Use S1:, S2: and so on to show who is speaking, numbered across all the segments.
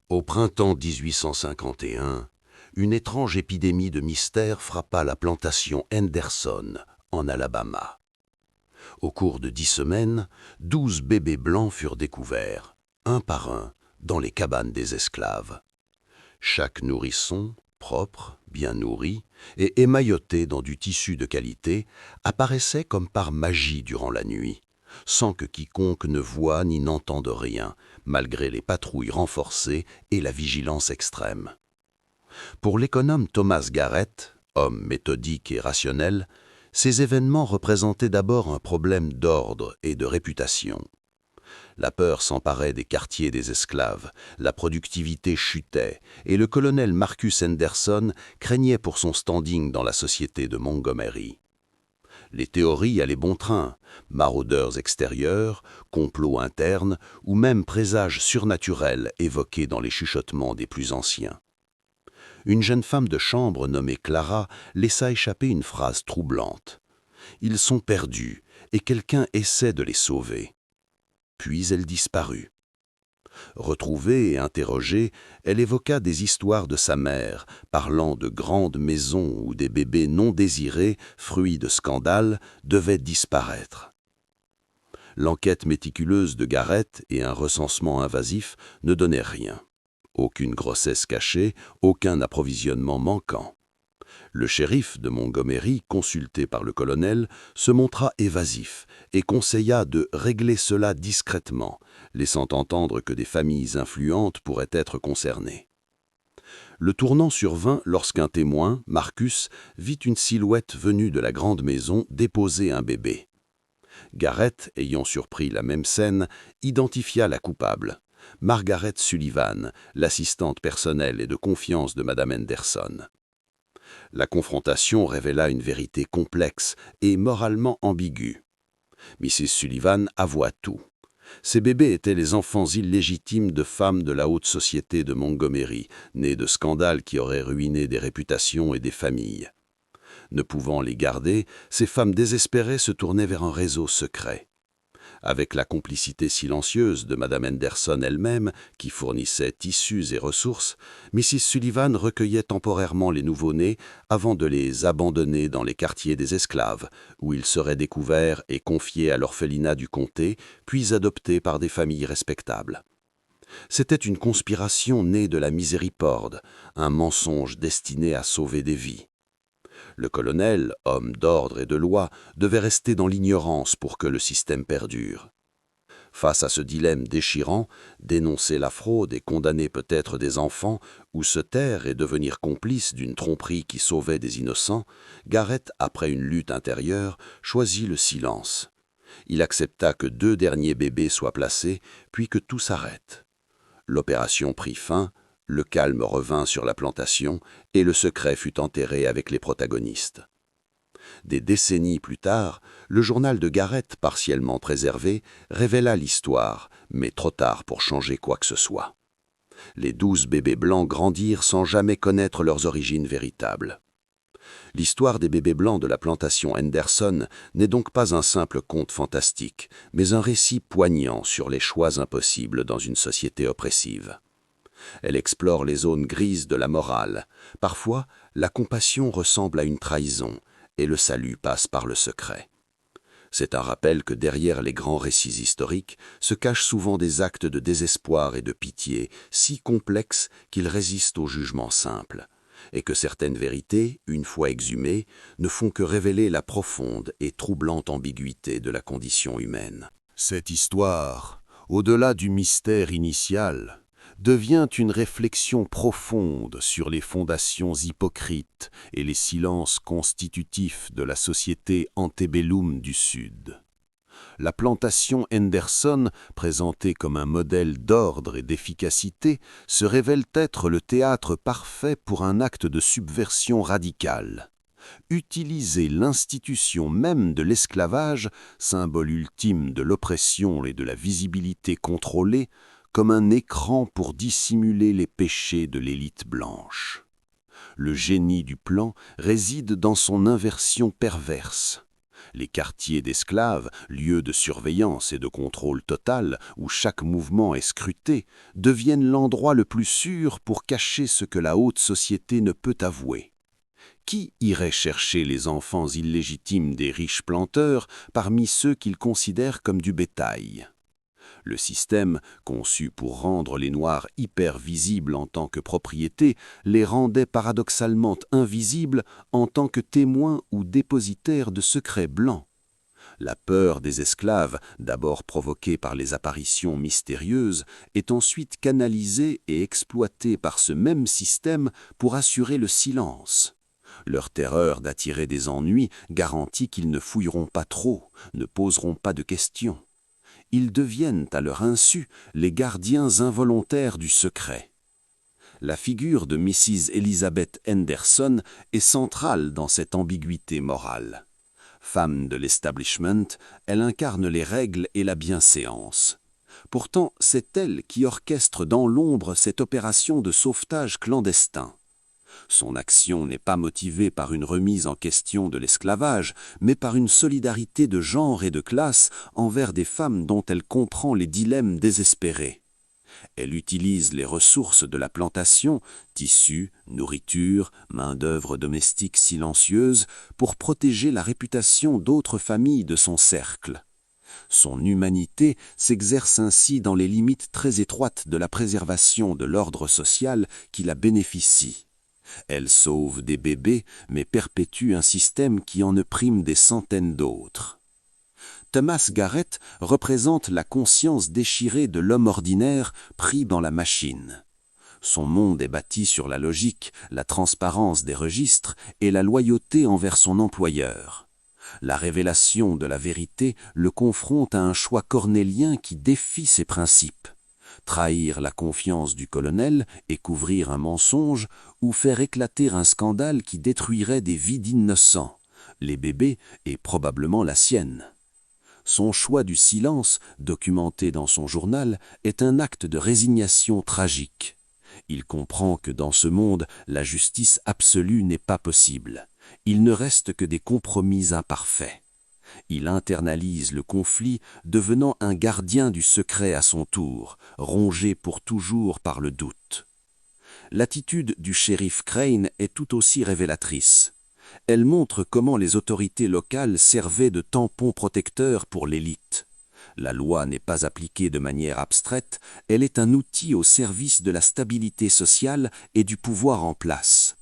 S1: Au printemps 1851, une étrange épidémie de mystère frappa la plantation Henderson, en Alabama. Au cours de 10 semaines, 12 bébés blancs furent découverts, un par un, dans les cabanes des esclaves. Chaque nourrisson, propre, bien nourri et émailloté dans du tissu de qualité, apparaissait comme par magie durant la nuit, sans que quiconque ne voie ni n'entende rien, malgré les patrouilles renforcées et la vigilance extrême. Pour l'économe Thomas Garrett, homme méthodique et rationnel, ces événements représentaient d'abord un problème d'ordre et de réputation. La peur s'emparait des quartiers des esclaves, la productivité chutait, et le colonel Marcus Henderson craignait pour son standing dans la société de Montgomery. Les théories allaient bon train, maraudeurs extérieurs, complots internes ou même présages surnaturels évoqués dans les chuchotements des plus anciens. Une jeune femme de chambre nommée Clara laissa échapper une phrase troublante. « Ils sont perdus et quelqu'un essaie de les sauver. » Puis elle disparut. Retrouvée et interrogée, elle évoqua des histoires de sa mère, parlant de grandes maisons où des bébés non désirés, fruits de scandales, devaient disparaître. L'enquête méticuleuse de Garrett et un recensement invasif ne donnaient rien. Aucune grossesse cachée, aucun approvisionnement manquant. Le shérif de Montgomery, consulté par le colonel, se montra évasif et conseilla de régler cela discrètement, laissant entendre que des familles influentes pourraient être concernées. Le tournant survint lorsqu'un témoin, Marcus, vit une silhouette venue de la grande maison déposer un bébé. Garrett, ayant surpris la même scène, identifia la coupable, Margaret Sullivan, l'assistante personnelle et de confiance de Madame Henderson. La confrontation révéla une vérité complexe et moralement ambiguë. Mrs. Sullivan avoua tout. Ces bébés étaient les enfants illégitimes de femmes de la haute société de Montgomery, nés de scandales qui auraient ruiné des réputations et des familles. Ne pouvant les garder, ces femmes désespérées se tournaient vers un réseau secret. Avec la complicité silencieuse de Madame Henderson elle-même, qui fournissait tissus et ressources, Mrs. Sullivan recueillait temporairement les nouveau-nés avant de les abandonner dans les quartiers des esclaves, où ils seraient découverts et confiés à l'orphelinat du comté, puis adoptés par des familles respectables. C'était une conspiration née de la miséricorde, un mensonge destiné à sauver des vies. Le colonel, homme d'ordre et de loi, devait rester dans l'ignorance pour que le système perdure. Face à ce dilemme déchirant, dénoncer la fraude et condamner peut-être des enfants, ou se taire et devenir complice d'une tromperie qui sauvait des innocents, Garrett, après une lutte intérieure, choisit le silence. Il accepta que 2 derniers bébés soient placés, puis que tout s'arrête. L'opération prit fin. Le calme revint sur la plantation et le secret fut enterré avec les protagonistes. Des décennies plus tard, le journal de Garrett, partiellement préservé, révéla l'histoire, mais trop tard pour changer quoi que ce soit. Les 12 bébés blancs grandirent sans jamais connaître leurs origines véritables. L'histoire des bébés blancs de la plantation Henderson n'est donc pas un simple conte fantastique, mais un récit poignant sur les choix impossibles dans une société oppressive. Elle explore les zones grises de la morale. Parfois, la compassion ressemble à une trahison, et le salut passe par le secret. C'est un rappel que derrière les grands récits historiques se cachent souvent des actes de désespoir et de pitié si complexes qu'ils résistent au jugement simple, et que certaines vérités, une fois exhumées, ne font que révéler la profonde et troublante ambiguïté de la condition humaine. Cette histoire, au-delà du mystère initial, devient une réflexion profonde sur les fondations hypocrites et les silences constitutifs de la société antébellum du Sud. La plantation Henderson, présentée comme un modèle d'ordre et d'efficacité, se révèle être le théâtre parfait pour un acte de subversion radicale. Utiliser l'institution même de l'esclavage, symbole ultime de l'oppression et de la visibilité contrôlée, comme un écran pour dissimuler les péchés de l'élite blanche. Le génie du plan réside dans son inversion perverse. Les quartiers d'esclaves, lieux de surveillance et de contrôle total, où chaque mouvement est scruté, deviennent l'endroit le plus sûr pour cacher ce que la haute société ne peut avouer. Qui irait chercher les enfants illégitimes des riches planteurs parmi ceux qu'ils considèrent comme du bétail ? Le système, conçu pour rendre les Noirs hyper visibles en tant que propriété, les rendait paradoxalement invisibles en tant que témoins ou dépositaires de secrets blancs. La peur des esclaves, d'abord provoquée par les apparitions mystérieuses, est ensuite canalisée et exploitée par ce même système pour assurer le silence. Leur terreur d'attirer des ennuis garantit qu'ils ne fouilleront pas trop, ne poseront pas de questions. Ils deviennent, à leur insu, les gardiens involontaires du secret. La figure de Mrs. Elizabeth Henderson est centrale dans cette ambiguïté morale. Femme de l'establishment, elle incarne les règles et la bienséance. Pourtant, c'est elle qui orchestre dans l'ombre cette opération de sauvetage clandestin. Son action n'est pas motivée par une remise en question de l'esclavage, mais par une solidarité de genre et de classe envers des femmes dont elle comprend les dilemmes désespérés. Elle utilise les ressources de la plantation, tissus, nourriture, main-d'œuvre domestique silencieuse, pour protéger la réputation d'autres familles de son cercle. Son humanité s'exerce ainsi dans les limites très étroites de la préservation de l'ordre social qui la bénéficie. Elle sauve des bébés, mais perpétue un système qui en opprime des centaines d'autres. Thomas Garrett représente la conscience déchirée de l'homme ordinaire pris dans la machine. Son monde est bâti sur la logique, la transparence des registres et la loyauté envers son employeur. La révélation de la vérité le confronte à un choix cornélien qui défie ses principes. Trahir la confiance du colonel et couvrir un mensonge, ou faire éclater un scandale qui détruirait des vies d'innocents, les bébés et probablement la sienne. Son choix du silence, documenté dans son journal, est un acte de résignation tragique. Il comprend que dans ce monde, la justice absolue n'est pas possible. Il ne reste que des compromis imparfaits. Il internalise le conflit, devenant un gardien du secret à son tour, rongé pour toujours par le doute. L'attitude du shérif Crane est tout aussi révélatrice. Elle montre comment les autorités locales servaient de tampons protecteurs pour l'élite. La loi n'est pas appliquée de manière abstraite, elle est un outil au service de la stabilité sociale et du pouvoir en place.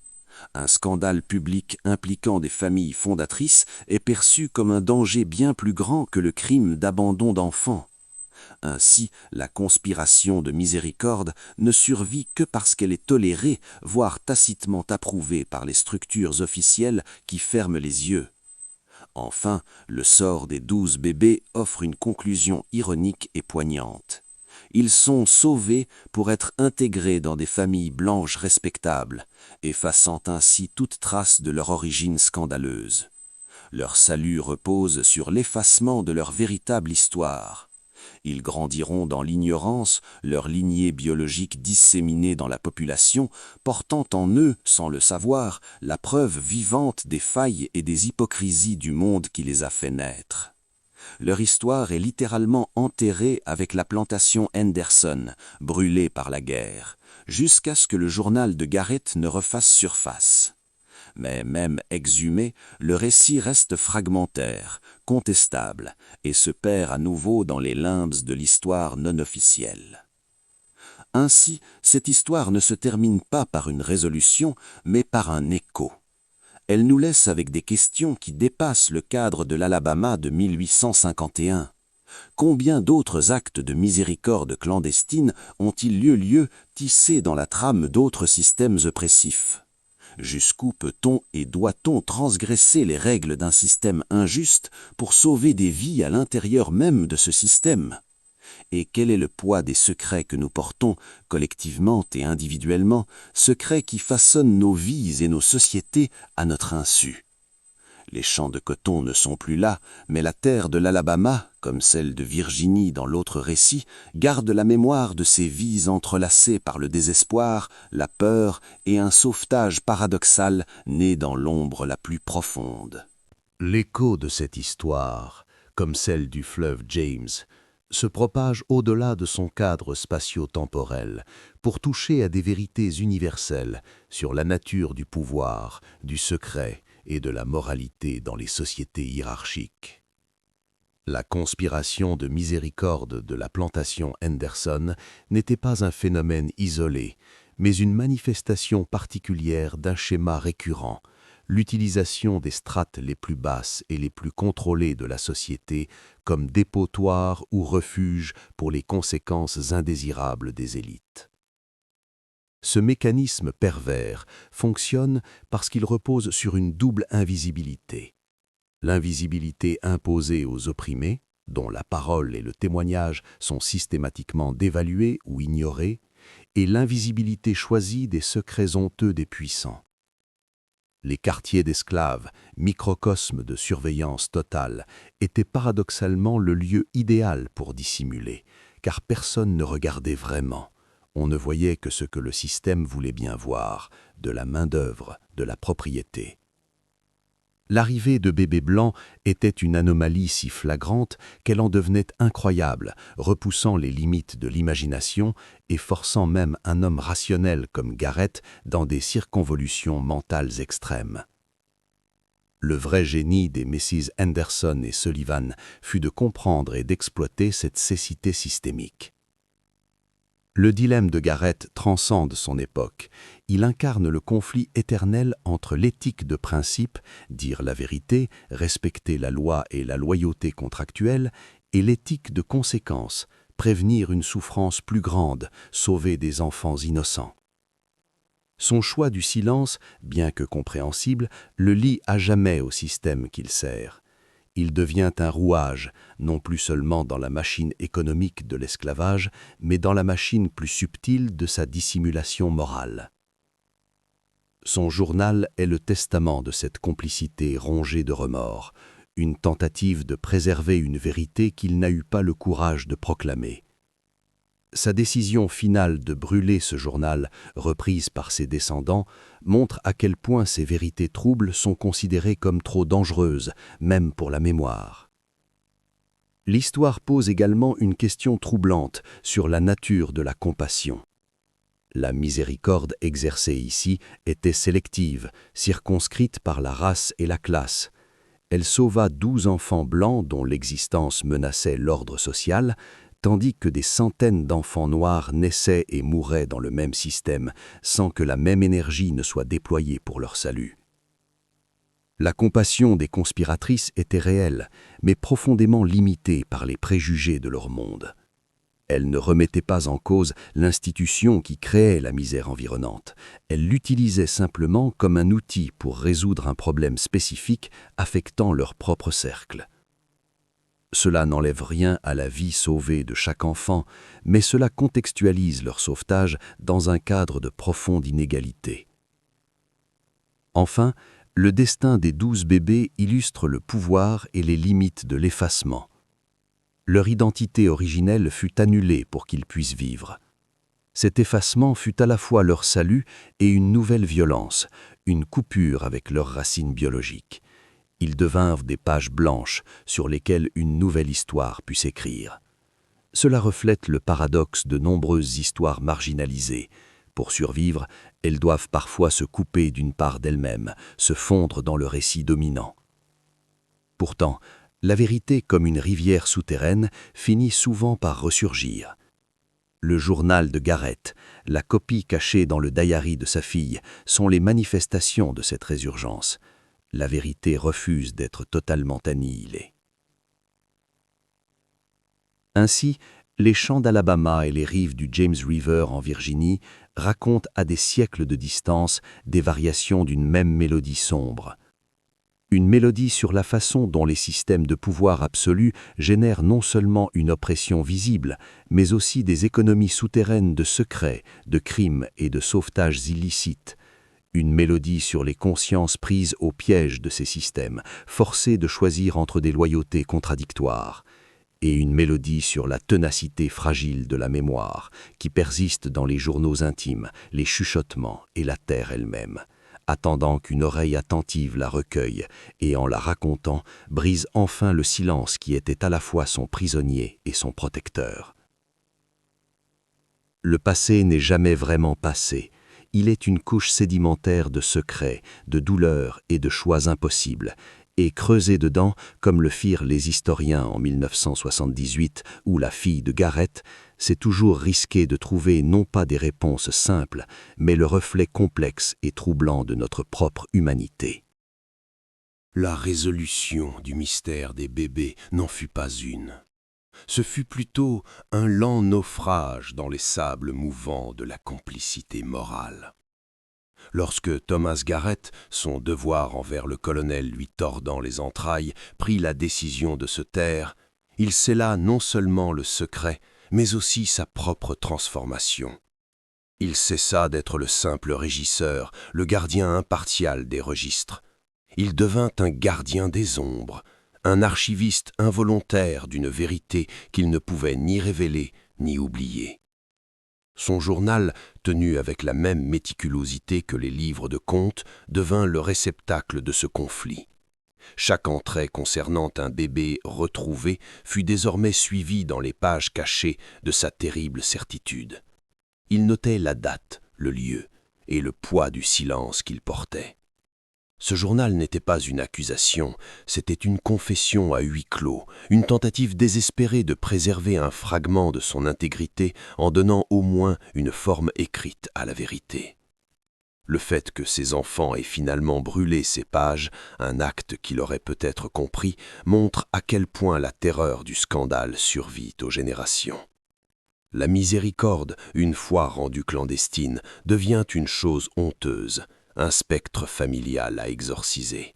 S1: Un scandale public impliquant des familles fondatrices est perçu comme un danger bien plus grand que le crime d'abandon d'enfants. Ainsi, la conspiration de miséricorde ne survit que parce qu'elle est tolérée, voire tacitement approuvée par les structures officielles qui ferment les yeux. Enfin, le sort des 12 bébés offre une conclusion ironique et poignante. Ils sont sauvés pour être intégrés dans des familles blanches respectables, effaçant ainsi toute trace de leur origine scandaleuse. Leur salut repose sur l'effacement de leur véritable histoire. Ils grandiront dans l'ignorance, leur lignée biologique disséminée dans la population, portant en eux, sans le savoir, la preuve vivante des failles et des hypocrisies du monde qui les a fait naître. Leur histoire est littéralement enterrée avec la plantation Henderson, brûlée par la guerre, jusqu'à ce que le journal de Garrett ne refasse surface. Mais même exhumé, le récit reste fragmentaire, contestable, et se perd à nouveau dans les limbes de l'histoire non officielle. Ainsi, cette histoire ne se termine pas par une résolution, mais par un écho. Elle nous laisse avec des questions qui dépassent le cadre de l'Alabama de 1851. Combien d'autres actes de miséricorde clandestine ont-ils lieu tissés dans la trame d'autres systèmes oppressifs ? Jusqu'où peut-on et doit-on transgresser les règles d'un système injuste pour sauver des vies à l'intérieur même de ce système ? Et quel est le poids des secrets que nous portons, collectivement et individuellement, secrets qui façonnent nos vies et nos sociétés à notre insu ? Les champs de coton ne sont plus là, mais la terre de l'Alabama, comme celle de Virginie dans l'autre récit, garde la mémoire de ces vies entrelacées par le désespoir, la peur et un sauvetage paradoxal né dans l'ombre la plus profonde. L'écho de cette histoire, comme celle du fleuve James, se propage au-delà de son cadre spatio-temporel pour toucher à des vérités universelles sur la nature du pouvoir, du secret et de la moralité dans les sociétés hiérarchiques. La conspiration de miséricorde de la plantation Henderson n'était pas un phénomène isolé, mais une manifestation particulière d'un schéma récurrent, l'utilisation des strates les plus basses et les plus contrôlées de la société comme dépotoir ou refuge pour les conséquences indésirables des élites. Ce mécanisme pervers fonctionne parce qu'il repose sur une double invisibilité. L'invisibilité imposée aux opprimés, dont la parole et le témoignage sont systématiquement dévalués ou ignorés, et l'invisibilité choisie des secrets honteux des puissants. Les quartiers d'esclaves, microcosmes de surveillance totale, étaient paradoxalement le lieu idéal pour dissimuler, car personne ne regardait vraiment. On ne voyait que ce que le système voulait bien voir, de la main-d'œuvre, de la propriété. L'arrivée de bébés blancs était une anomalie si flagrante qu'elle en devenait incroyable, repoussant les limites de l'imagination et forçant même un homme rationnel comme Garrett dans des circonvolutions mentales extrêmes. Le vrai génie des Mrs. Henderson et Sullivan fut de comprendre et d'exploiter cette cécité systémique. Le dilemme de Garrett transcende son époque. Il incarne le conflit éternel entre l'éthique de principe, dire la vérité, respecter la loi et la loyauté contractuelle, et l'éthique de conséquence, prévenir une souffrance plus grande, sauver des enfants innocents. Son choix du silence, bien que compréhensible, le lie à jamais au système qu'il sert. Il devient un rouage, non plus seulement dans la machine économique de l'esclavage, mais dans la machine plus subtile de sa dissimulation morale. Son journal est le testament de cette complicité rongée de remords, une tentative de préserver une vérité qu'il n'a eu pas le courage de proclamer. Sa décision finale de brûler ce journal, reprise par ses descendants, montre à quel point ces vérités troubles sont considérées comme trop dangereuses, même pour la mémoire. L'histoire pose également une question troublante sur la nature de la compassion. La miséricorde exercée ici était sélective, circonscrite par la race et la classe. Elle sauva 12 enfants blancs dont l'existence menaçait l'ordre social, tandis que des centaines d'enfants noirs naissaient et mouraient dans le même système, sans que la même énergie ne soit déployée pour leur salut. La compassion des conspiratrices était réelle, mais profondément limitée par les préjugés de leur monde. Elle ne remettait pas en cause l'institution qui créait la misère environnante. Elle l'utilisait simplement comme un outil pour résoudre un problème spécifique affectant leur propre cercle. Cela n'enlève rien à la vie sauvée de chaque enfant, mais cela contextualise leur sauvetage dans un cadre de profonde inégalité. Enfin, le destin des 12 bébés illustre le pouvoir et les limites de l'effacement. Leur identité originelle fut annulée pour qu'ils puissent vivre. Cet effacement fut à la fois leur salut et une nouvelle violence, une coupure avec leurs racines biologiques. Ils devinrent des pages blanches sur lesquelles une nouvelle histoire put s'écrire. Cela reflète le paradoxe de nombreuses histoires marginalisées. Pour survivre, elles doivent parfois se couper d'une part d'elles-mêmes, se fondre dans le récit dominant. Pourtant, la vérité comme une rivière souterraine finit souvent par ressurgir. Le journal de Garrett, la copie cachée dans le diary de sa fille, sont les manifestations de cette résurgence. La vérité refuse d'être totalement annihilée. Ainsi, les champs d'Alabama et les rives du James River en Virginie racontent à des siècles de distance des variations d'une même mélodie sombre. Une mélodie sur la façon dont les systèmes de pouvoir absolu génèrent non seulement une oppression visible, mais aussi des économies souterraines de secrets, de crimes et de sauvetages illicites. Une mélodie sur les consciences prises au piège de ces systèmes, forcées de choisir entre des loyautés contradictoires. Et une mélodie sur la ténacité fragile de la mémoire, qui persiste dans les journaux intimes, les chuchotements et la terre elle-même.
S2: attendant qu'une oreille attentive la recueille et, en la racontant, brise enfin le silence qui était à la fois son prisonnier et son protecteur. Le passé n'est jamais vraiment passé. Il est une couche sédimentaire de secrets, de douleurs et de choix impossibles, et creuser dedans, comme le firent les historiens en 1978 ou la fille de Garrett, c'est toujours risquer de trouver non pas des réponses simples, mais le reflet complexe et troublant de notre propre humanité.
S1: La résolution du mystère des bébés n'en fut pas une. Ce fut plutôt un lent naufrage dans les sables mouvants de la complicité morale. Lorsque Thomas Garrett, son devoir envers le colonel lui tordant les entrailles, prit la décision de se taire, il scella non seulement le secret, mais aussi sa propre transformation. Il cessa d'être le simple régisseur, le gardien impartial des registres. Il devint un gardien des ombres, un archiviste involontaire d'une vérité qu'il ne pouvait ni révéler ni oublier. Son journal, tenu avec la même méticulosité que les livres de comptes, devint le réceptacle de ce conflit. Chaque entrée concernant un bébé retrouvé fut désormais suivie dans les pages cachées de sa terrible certitude. Il notait la date, le lieu et le poids du silence qu'il portait. Ce journal n'était pas une accusation, c'était une confession à huis clos, une tentative désespérée de préserver un fragment de son intégrité en donnant au moins une forme écrite à la vérité. Le fait que ses enfants aient finalement brûlé ces pages, un acte qu'il aurait peut-être compris, montre à quel point la terreur du scandale survit aux générations. La miséricorde, une fois rendue clandestine, devient une chose honteuse, un spectre familial à exorciser.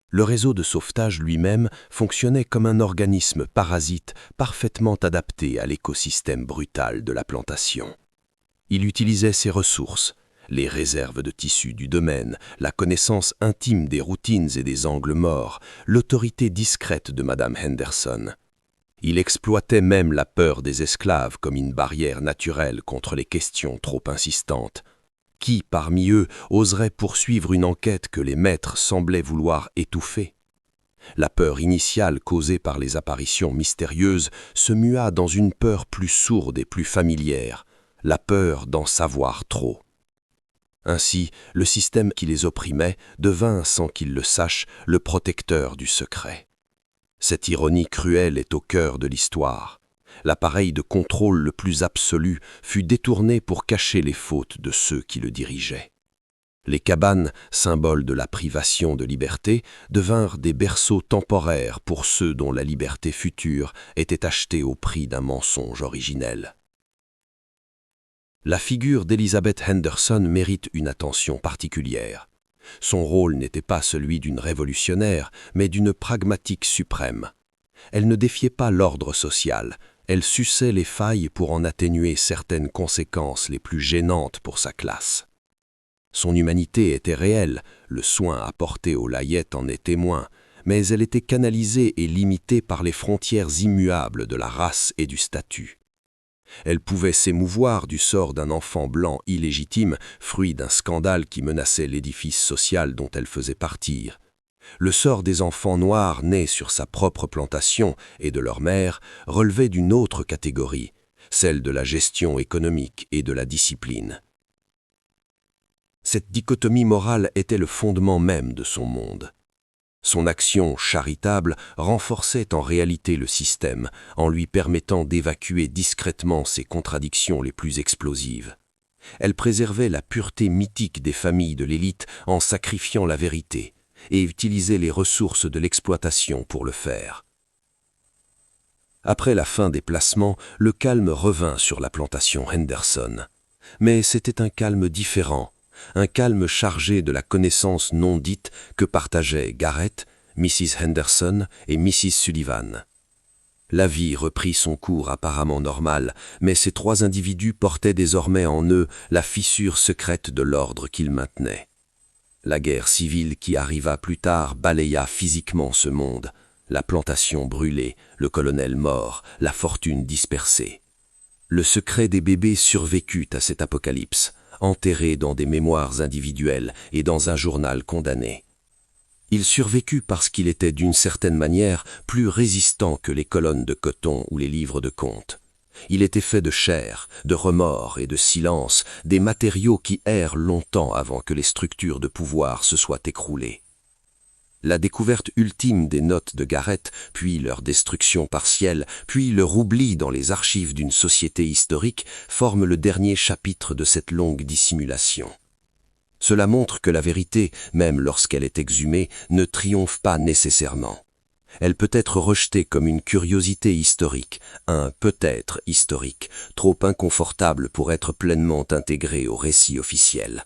S1: Le réseau de sauvetage lui-même fonctionnait comme un organisme parasite parfaitement adapté à l'écosystème brutal de la plantation. Il utilisait ses ressources, les réserves de tissus du domaine, la connaissance intime des routines et des angles morts, l'autorité discrète de Madame Henderson. Il exploitait même la peur des esclaves comme une barrière naturelle contre les questions trop insistantes. Qui, parmi eux, oserait poursuivre une enquête que les maîtres semblaient vouloir étouffer? La peur initiale causée par les apparitions mystérieuses se mua dans une peur plus sourde et plus familière, la peur d'en savoir trop. Ainsi, le système qui les opprimait devint, sans qu'ils le sachent, le protecteur du secret. Cette ironie cruelle est au cœur de l'histoire. L'appareil de contrôle le plus absolu fut détourné pour cacher les fautes de ceux qui le dirigeaient. Les cabanes, symboles de la privation de liberté, devinrent des berceaux temporaires pour ceux dont la liberté future était achetée au prix d'un mensonge originel. La figure d'Elizabeth Henderson mérite une attention particulière. Son rôle n'était pas celui d'une révolutionnaire, mais d'une pragmatique suprême. Elle ne défiait pas l'ordre social, elle suçait les failles pour en atténuer certaines conséquences les plus gênantes pour sa classe. Son humanité était réelle, le soin apporté aux layettes en est témoin, mais elle était canalisée et limitée par les frontières immuables de la race et du statut. Elle pouvait s'émouvoir du sort d'un enfant blanc illégitime, fruit d'un scandale qui menaçait l'édifice social dont elle faisait partir. Le sort des enfants noirs nés sur sa propre plantation et de leur mère relevait d'une autre catégorie, celle de la gestion économique et de la discipline. Cette dichotomie morale était le fondement même de son monde. Son action charitable renforçait en réalité le système, en lui permettant d'évacuer discrètement ses contradictions les plus explosives. Elle préservait la pureté mythique des familles de l'élite en sacrifiant la vérité, et utilisait les ressources de l'exploitation pour le faire. Après la fin des placements, le calme revint sur la plantation Henderson. Mais c'était un calme différent, un calme chargé de la connaissance non dite que partageaient Garrett, Mrs. Henderson et Mrs. Sullivan. La vie reprit son cours apparemment normal, mais ces trois individus portaient désormais en eux la fissure secrète de l'ordre qu'ils maintenaient. La guerre civile qui arriva plus tard balaya physiquement ce monde, la plantation brûlée, le colonel mort, la fortune dispersée. Le secret des bébés survécut à cet apocalypse,
S2: enterré dans des mémoires individuelles et dans un journal condamné. Il survécut parce qu'il était d'une certaine manière plus résistant que les colonnes de coton ou les livres de contes. Il était fait de chair, de remords et de silence, des matériaux qui errent longtemps avant que les structures de pouvoir se soient écroulées. La découverte ultime des notes de Garrett, puis leur destruction partielle, puis leur oubli dans les archives d'une société historique, forment le dernier chapitre de cette longue dissimulation. Cela montre que la vérité, même lorsqu'elle est exhumée, ne triomphe pas nécessairement. Elle peut être rejetée comme une curiosité historique, un peut-être historique, trop inconfortable pour être pleinement intégré au récit officiel.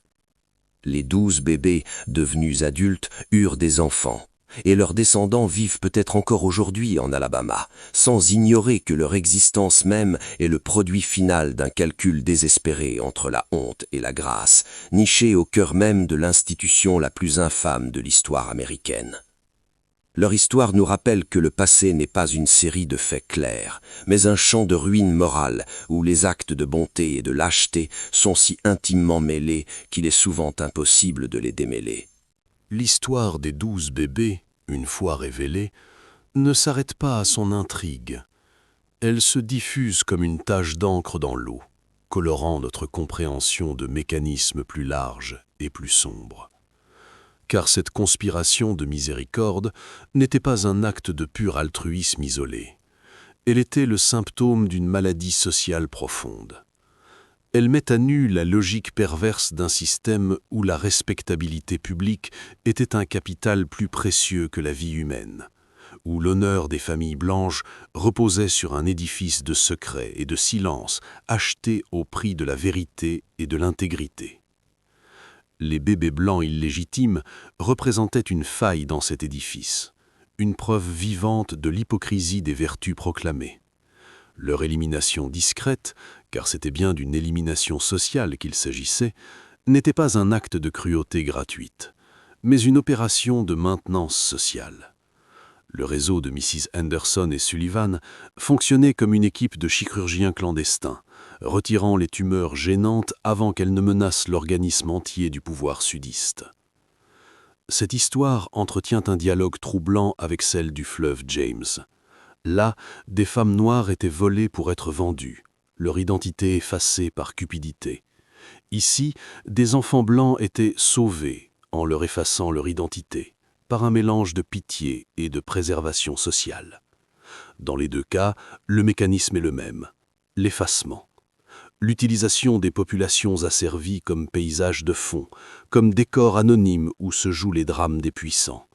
S2: Les 12 bébés, devenus adultes, eurent des enfants, et leurs descendants vivent peut-être encore aujourd'hui en Alabama, sans ignorer que leur existence même est le produit final d'un calcul désespéré entre la honte et la grâce, niché au cœur même de l'institution la plus infâme de l'histoire américaine. Leur histoire nous rappelle que le passé n'est pas une série de faits clairs, mais un champ de ruines morales où les actes de bonté et de lâcheté sont si intimement mêlés qu'il est souvent impossible de les démêler.
S1: L'histoire des 12 bébés, une fois révélée, ne s'arrête pas à son intrigue. Elle se diffuse comme une tache d'encre dans l'eau, colorant notre compréhension de mécanismes plus larges et plus sombres. Car cette conspiration de miséricorde n'était pas un acte de pur altruisme isolé. Elle était le symptôme d'une maladie sociale profonde. Elle met à nu la logique perverse d'un système où la respectabilité publique était un capital plus précieux que la vie humaine, où l'honneur des familles blanches reposait sur un édifice de secret et de silence acheté au prix de la vérité et de l'intégrité. Les bébés blancs illégitimes représentaient une faille dans cet édifice, une preuve vivante de l'hypocrisie des vertus proclamées. Leur élimination discrète, car c'était bien d'une élimination sociale qu'il s'agissait, n'était pas un acte de cruauté gratuite, mais une opération de maintenance sociale. Le réseau de Mrs. Henderson et Sullivan fonctionnait comme une équipe de chirurgiens clandestins, retirant les tumeurs gênantes avant qu'elles ne menacent l'organisme entier du pouvoir sudiste. Cette histoire entretient un dialogue troublant avec celle du fleuve James. Là, des femmes noires étaient volées pour être vendues, leur identité effacée par cupidité. Ici, des enfants blancs étaient sauvés en leur effaçant leur identité, par un mélange de pitié et de préservation sociale. Dans les deux cas, le mécanisme est le même, l'effacement. L'utilisation des populations asservies comme paysage de fond, comme décor anonyme où se jouent les drames des puissants.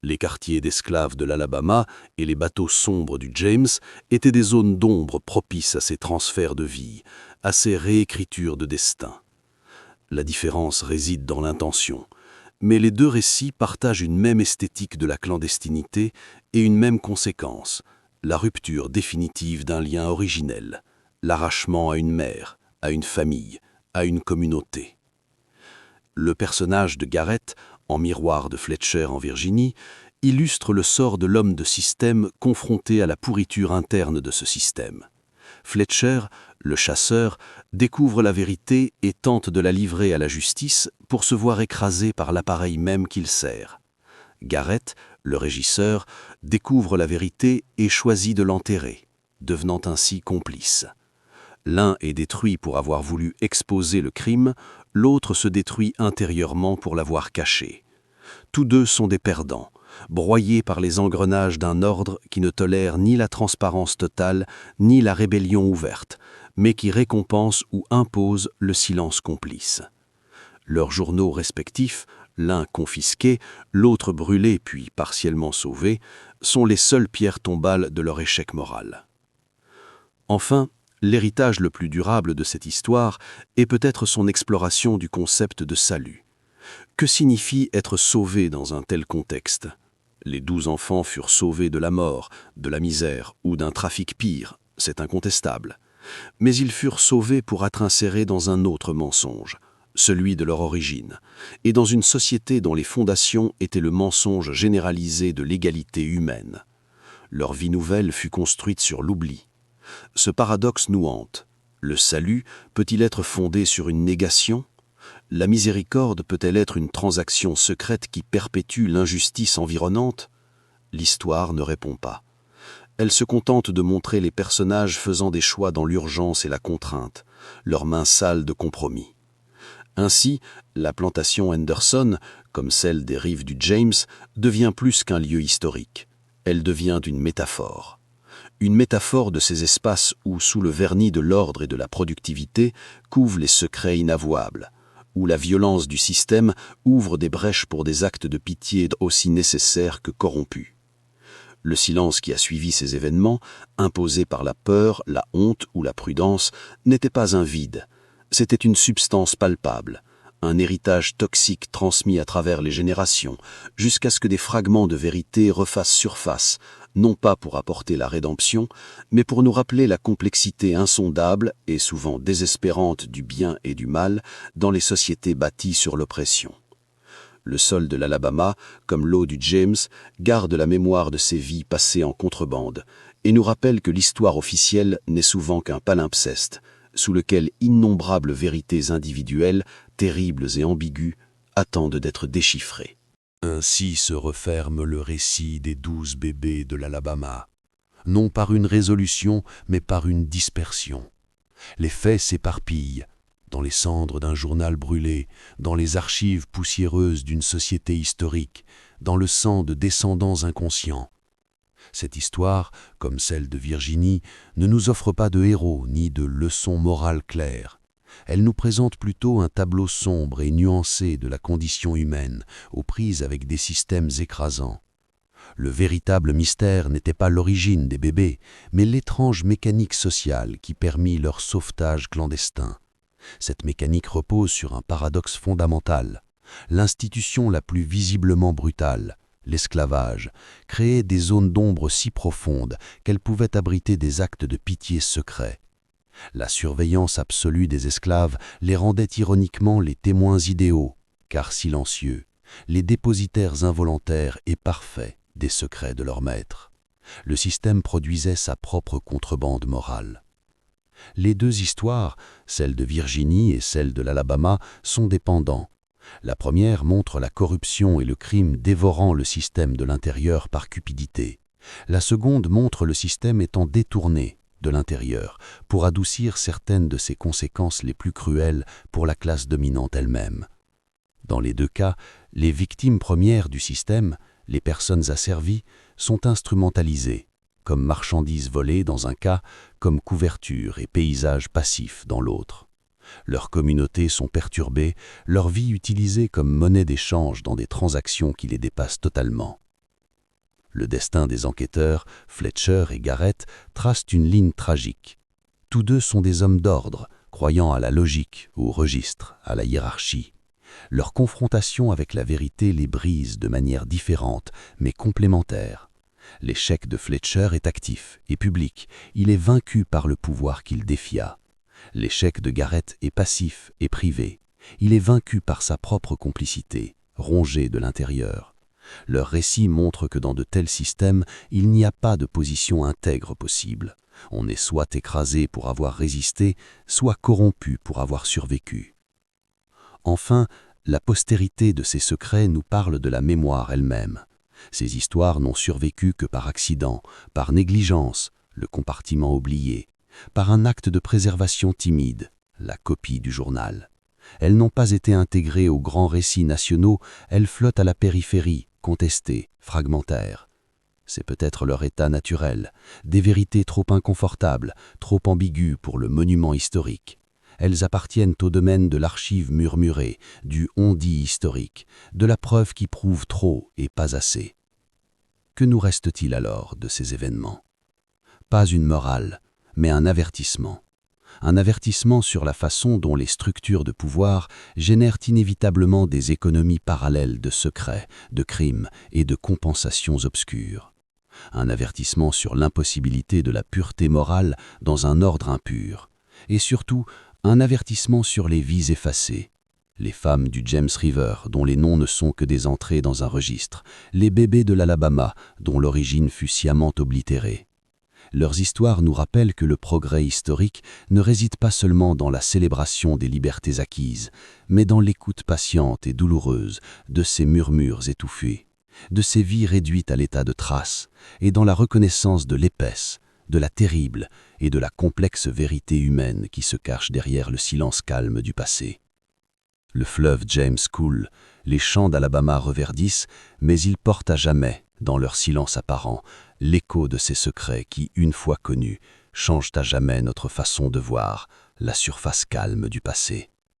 S1: Les quartiers d'esclaves de l'Alabama et les bateaux sombres du James étaient des zones d'ombre propices à ces transferts de vie, à ces réécritures de destin. La différence réside dans l'intention, mais les deux récits partagent une même esthétique de la clandestinité et une même conséquence, la rupture définitive d'un lien originel, l'arrachement à une mère, à une famille, à une communauté. Le personnage de Garrett, en miroir de Fletcher en Virginie, illustre le sort de l'homme de système confronté à la pourriture interne de ce système. Fletcher, le chasseur, découvre la vérité et tente de la livrer à la justice pour se voir écrasé par l'appareil même qu'il sert. Garrett, le régisseur, découvre la vérité et choisit de l'enterrer, devenant ainsi complice. L'un est détruit pour avoir voulu exposer le crime, l'autre se détruit intérieurement pour l'avoir caché. Tous deux sont des perdants, broyés par les engrenages d'un ordre qui ne tolère ni la transparence totale, ni la rébellion ouverte, mais qui récompense ou impose le silence complice. Leurs journaux respectifs, l'un confisqué, l'autre brûlé puis partiellement sauvé, sont les seules pierres tombales de leur échec moral. Enfin, l'héritage le plus durable de cette histoire est peut-être son exploration du concept de salut. Que signifie être sauvé dans un tel contexte ? Les 12 enfants furent sauvés de la mort, de la misère ou d'un trafic pire, c'est incontestable. Mais ils furent sauvés pour être insérés dans un autre mensonge, celui de leur origine, et dans une société dont les fondations étaient le mensonge généralisé de l'égalité humaine. Leur vie nouvelle fut construite sur l'oubli. Ce paradoxe nous hante.
S2: Le salut peut-il être fondé sur une négation? La miséricorde peut-elle être une transaction secrète qui perpétue l'injustice environnante? L'histoire ne répond pas. Elle se contente de montrer les personnages faisant des choix dans l'urgence et la contrainte, leurs mains sales de compromis. Ainsi, la plantation Henderson, comme celle des rives du James, devient plus qu'un lieu historique. Elle devient une métaphore. Une métaphore de ces espaces où, sous le vernis de l'ordre et de la productivité, couvent les secrets inavouables, où la violence du système ouvre des brèches pour des actes de pitié aussi nécessaires que corrompus. Le silence qui a suivi ces événements, imposé par la peur, la honte ou la prudence, n'était pas un vide. C'était une substance palpable, un héritage toxique transmis à travers les générations, jusqu'à ce que des fragments de vérité refassent surface, non pas pour apporter la rédemption, mais pour nous rappeler la complexité insondable et souvent désespérante du bien et du mal dans les sociétés bâties sur l'oppression. Le sol de l'Alabama, comme l'eau du James, garde la mémoire de ces vies passées en contrebande et nous rappelle que l'histoire officielle n'est souvent qu'un palimpseste, sous lequel innombrables vérités individuelles, terribles et ambiguës, attendent d'être déchiffrées.
S1: Ainsi se referme le récit des 12 bébés de l'Alabama, non par une résolution, mais par une dispersion. Les faits s'éparpillent, dans les cendres d'un journal brûlé, dans les archives poussiéreuses d'une société historique, dans le sang de descendants inconscients. Cette histoire, comme celle de Virginie, ne nous offre pas de héros ni de leçons morales claires. Elle nous présente plutôt un tableau sombre et nuancé de la condition humaine, aux prises avec des systèmes écrasants. Le véritable mystère n'était pas l'origine des bébés, mais l'étrange mécanique sociale qui permit leur sauvetage clandestin. Cette mécanique repose sur un paradoxe fondamental. L'institution la plus visiblement brutale, l'esclavage, créait des zones d'ombre si profondes qu'elles pouvaient abriter des actes de pitié secrets. La surveillance absolue des esclaves les rendait ironiquement les témoins idéaux, car silencieux, les dépositaires involontaires et parfaits des secrets de leur maître. Le système produisait sa propre contrebande morale. Les deux histoires, celle de Virginie et celle de l'Alabama, sont dépendants. La première montre la corruption et le crime dévorant le système de l'intérieur par cupidité. La seconde montre le système étant détourné de l'intérieur pour adoucir certaines de ses conséquences les plus cruelles pour la classe dominante elle-même. Dans les deux cas, les victimes premières du système, les personnes asservies, sont instrumentalisées, comme marchandises volées dans un cas, comme couverture et paysage passif dans l'autre. Leurs communautés sont perturbées, leur vie utilisée comme monnaie d'échange dans des transactions qui les dépassent totalement. Le destin des enquêteurs, Fletcher et Garrett, trace une ligne tragique. Tous deux sont des hommes d'ordre, croyant à la logique, au registre, à la hiérarchie. Leur confrontation avec la vérité les brise de manière différente, mais complémentaire. L'échec de Fletcher est actif et public, il est vaincu par le pouvoir qu'il défia. L'échec de Garrett est passif et privé, il est vaincu par sa propre complicité, rongé de l'intérieur. Leur récit montre que dans de tels systèmes, il n'y a pas de position intègre possible. On est soit écrasé pour avoir résisté, soit corrompu pour avoir survécu. Enfin, la postérité de ces secrets nous parle de la mémoire elle-même. Ces histoires n'ont survécu que par accident, par négligence, le compartiment oublié, par un acte de préservation timide, la copie du journal. Elles n'ont pas été intégrées aux grands récits nationaux, elles flottent à la périphérie, contestées, fragmentaires. C'est peut-être leur état naturel, des vérités trop inconfortables, trop ambiguës pour le monument historique. Elles appartiennent au domaine de l'archive murmurée, du on-dit historique, de la preuve qui prouve trop et pas assez. Que nous reste-t-il alors de ces événements? Pas une morale, mais un avertissement. Un avertissement sur la façon dont les structures de pouvoir génèrent inévitablement des économies parallèles de secrets, de crimes et de compensations obscures. Un avertissement sur l'impossibilité de la pureté morale dans un ordre impur. Et surtout, un avertissement sur les vies effacées. Les femmes du James River, dont les noms ne sont que des entrées dans un registre. Les bébés de l'Alabama, dont l'origine fut sciemment oblitérée.
S2: Leurs histoires nous rappellent que le progrès historique ne réside pas seulement dans la célébration des libertés acquises, mais dans l'écoute patiente et douloureuse de ces murmures étouffés, de ces vies réduites à l'état de traces, et dans la reconnaissance de l'épaisse, de la terrible et de la complexe vérité humaine qui se cache derrière le silence calme du passé. Le fleuve James coule, les champs d'Alabama reverdissent, mais ils portent à jamais, dans leur silence apparent, l'écho de ces secrets qui, une fois connus, changent à jamais notre façon de voir la surface calme du passé.